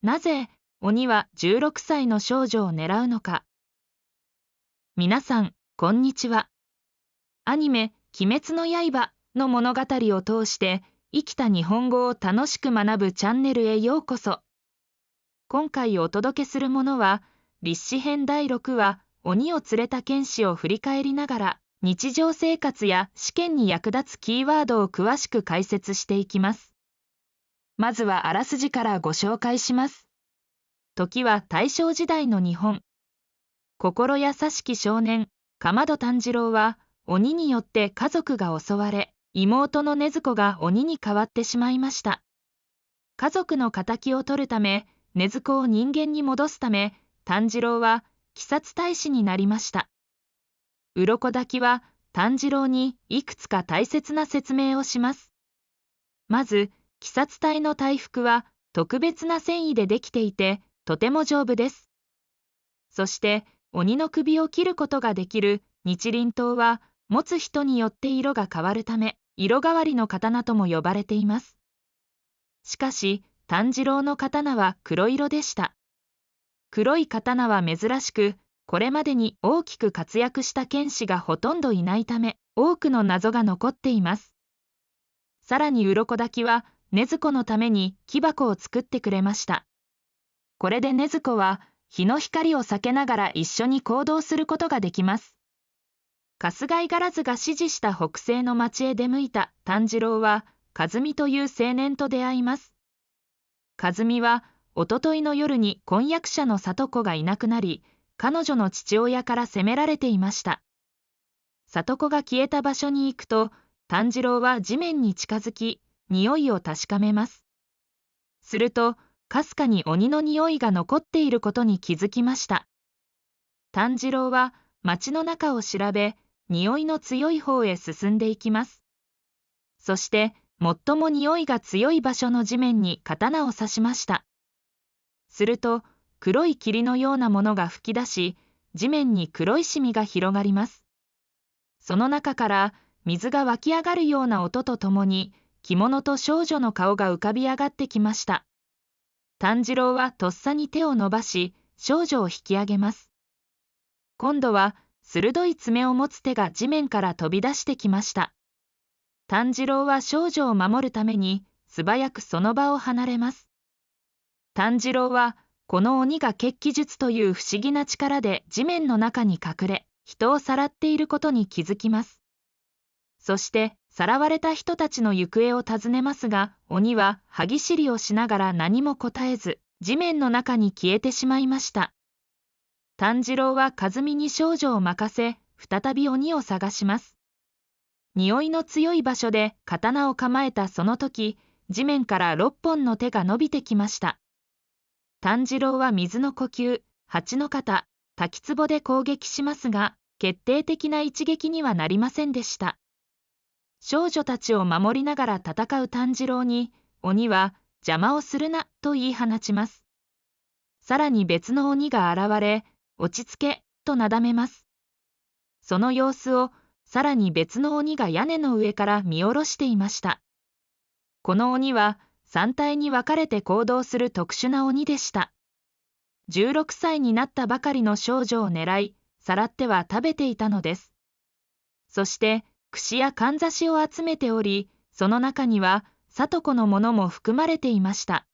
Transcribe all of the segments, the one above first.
なぜ鬼は16歳の少女を狙うのか。皆さん、こんにちは。アニメ、鬼滅の刃の物語を通して生きた日本語を楽しく学ぶチャンネルへようこそ。今回お届けするものは、立志編第6話、鬼を連れた剣士を振り返りながら、日常生活や試験に役立つキーワードを詳しく解説していきます。まずはあらすじからご紹介します。時は大正時代の日本。心優しき少年、竈門炭治郎は、鬼によって家族が襲われ、妹の禰豆子が鬼に変わってしまいました。家族の仇を取るため、禰豆子を人間に戻すため、炭治郎は鬼殺隊士になりました。鱗滝は炭治郎にいくつか大切な説明をします。まず、鬼殺隊の体服は特別な繊維でできていて、とても丈夫です。そして、鬼の首を切ることができる日輪刀は、持つ人によって色が変わるため、色変わりの刀とも呼ばれています。しかし、炭治郎の刀は黒色でした。黒い刀は珍しく、これまでに大きく活躍した剣士がほとんどいないため、多くの謎が残っています。さらに鱗滝は、禰豆子のために木箱を作ってくれました。これで禰豆子は、日の光を避けながら一緒に行動することができます。春日井ガが指示した北西の町へ出向いた炭治郎は、和美という青年と出会います。和美は、おとといの夜に婚約者の里子がいなくなり、彼女の父親から責められていました。里子が消えた場所に行くと、炭治郎は地面に近づき、匂いを確かめます。すると、かすかに鬼の匂いが残っていることに気づきました。炭治郎は町の中を調べ、匂いの強い方へ進んでいきます。そして、最も匂いが強い場所の地面に刀を刺しました。すると、黒い霧のようなものが吹き出し、地面に黒いシミが広がります。その中から水が湧き上がるような音とともに、着物と少女の顔が浮かび上がってきました。炭治郎はとっさに手を伸ばし、少女を引き上げます。今度は、鋭い爪を持つ手が地面から飛び出してきました。炭治郎は少女を守るために、素早くその場を離れます。炭治郎は、この鬼が血気術という不思議な力で地面の中に隠れ、人をさらっていることに気づきます。そして、さらわれた人たちの行方を尋ねますが、鬼は歯ぎしりをしながら何も答えず、地面の中に消えてしまいました。炭治郎は和美に少女を任せ、再び鬼を探します。匂いの強い場所で刀を構えたその時、地面から6本の手が伸びてきました。炭治郎は水の呼吸、蜂の型、滝壺で攻撃しますが、決定的な一撃にはなりませんでした。少女たちを守りながら戦う炭治郎に、鬼は邪魔をするなと言い放ちます。さらに別の鬼が現れ、落ち着けとなだめます。その様子をさらに別の鬼が屋根の上から見下ろしていました。この鬼は3体に分かれて行動する特殊な鬼でした。16歳になったばかりの少女を狙い、さらっては食べていたのです。そして、櫛やかんざしを集めており、その中には里子のものも含まれていました。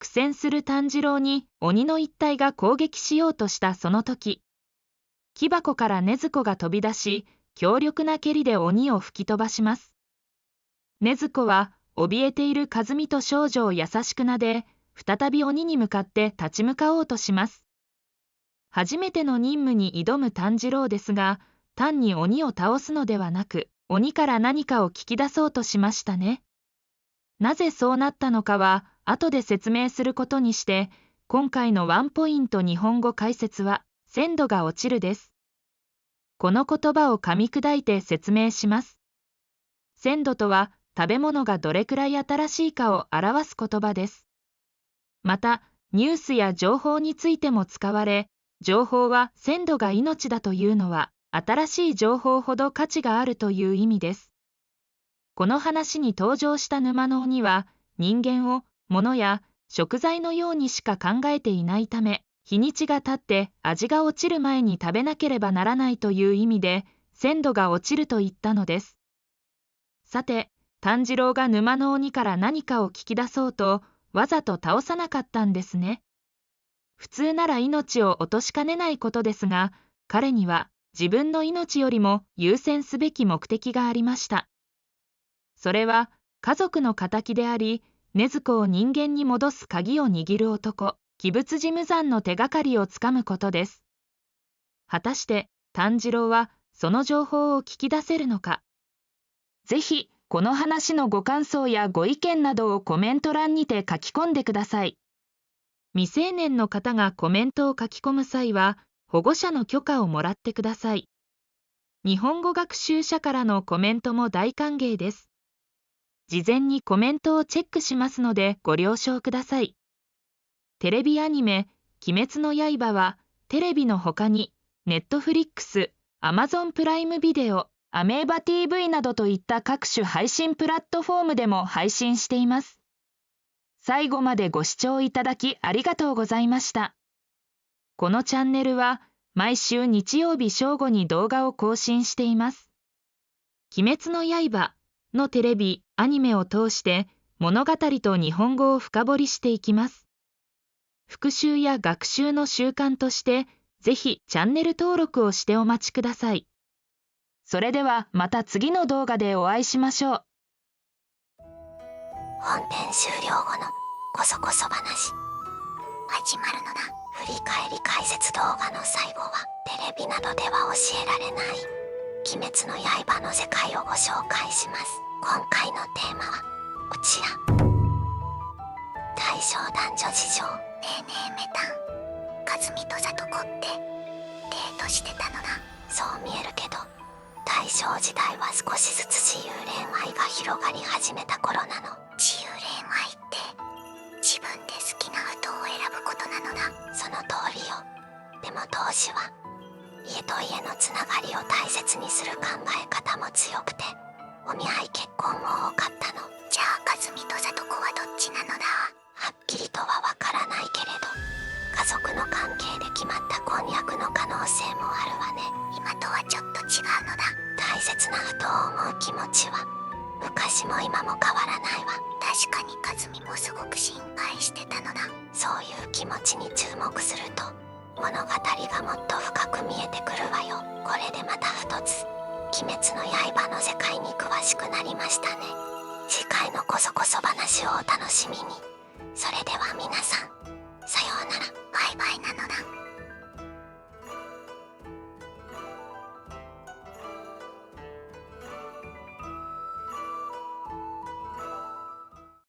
苦戦する炭治郎に鬼の一体が攻撃しようとしたその時、木箱から禰豆子が飛び出し、強力な蹴りで鬼を吹き飛ばします。禰豆子は怯えている和美と少女を優しくなで、再び鬼に向かって立ち向かおうとします。初めての任務に挑む炭治郎ですが、単に鬼を倒すのではなく、鬼から何かを聞き出そうとしましたね。なぜそうなったのかは、後で説明することにして、今回のワンポイント日本語解説は、鮮度が落ちるです。この言葉を噛み砕いて説明します。鮮度とは、食べ物がどれくらい新しいかを表す言葉です。また、ニュースや情報についても使われ、情報は鮮度が命だというのは、新しい情報ほど価値があるという意味です。この話に登場した沼の鬼は、人間を物や食材のようにしか考えていないため、日にちが経って味が落ちる前に食べなければならないという意味で、鮮度が落ちると言ったのです。さて、炭治郎が沼の鬼から何かを聞き出そうと、わざと倒さなかったんですね。普通なら命を落としかねないことですが、彼には自分の命よりも優先すべき目的がありました。それは家族の敵であり、禰豆子を人間に戻す鍵を握る男、鬼舞寺無惨の手がかりをつかむことです。果たして炭治郎はその情報を聞き出せるのか。ぜひこの話のご感想やご意見などをコメント欄にて書き込んでください。未成年の方がコメントを書き込む際は、保護者の許可をもらってください。日本語学習者からのコメントも大歓迎です。事前にコメントをチェックしますのでご了承ください。テレビアニメ「鬼滅の刃」はテレビの他に Netflix、Amazon プライムビデオ、アメーバ TV などといった各種配信プラットフォームでも配信しています。最後までご視聴いただきありがとうございました。このチャンネルは毎週日曜日正午に動画を更新しています。鬼滅の刃のテレビ、アニメを通して物語と日本語を深掘りしていきます。復習や学習の習慣として、ぜひチャンネル登録をしてお待ちください。それではまた次の動画でお会いしましょう。本編終了後のこそこそ話始まるのだ。振り返り解説動画の最後はテレビなどでは教えられない鬼滅の刃の世界をご紹介します。今回のテーマはこちら。大正男女事情。ねえねえメタン、和美と里子ってデートしてたのだ。そう見えるけど、大正時代は少しずつ自由恋愛が広がり始めた頃なの。自由恋愛って自分で好きな人を選ぶことなのだ。その通りよ。でも当時は家と家のつながりを大切にする考え方も強くて、お見合い結婚も多かったの。じゃあ和美と里子はどっちなのだ。はっきりとはわからないけれど、家族の関係で決まった婚約の可能性もあるわね。今とはちょっと違うのだ。大切な人を思う気持ちは昔も今も変わらないわ。確かに和美もすごく心配してたのだ。そういう気持ちに注目すると物語がもっと深く見えてくるわよ。これでまた一つ鬼滅の刃の世界に詳しくなりましたね。次回のこそこそ話をお楽しみに。それでは皆さん。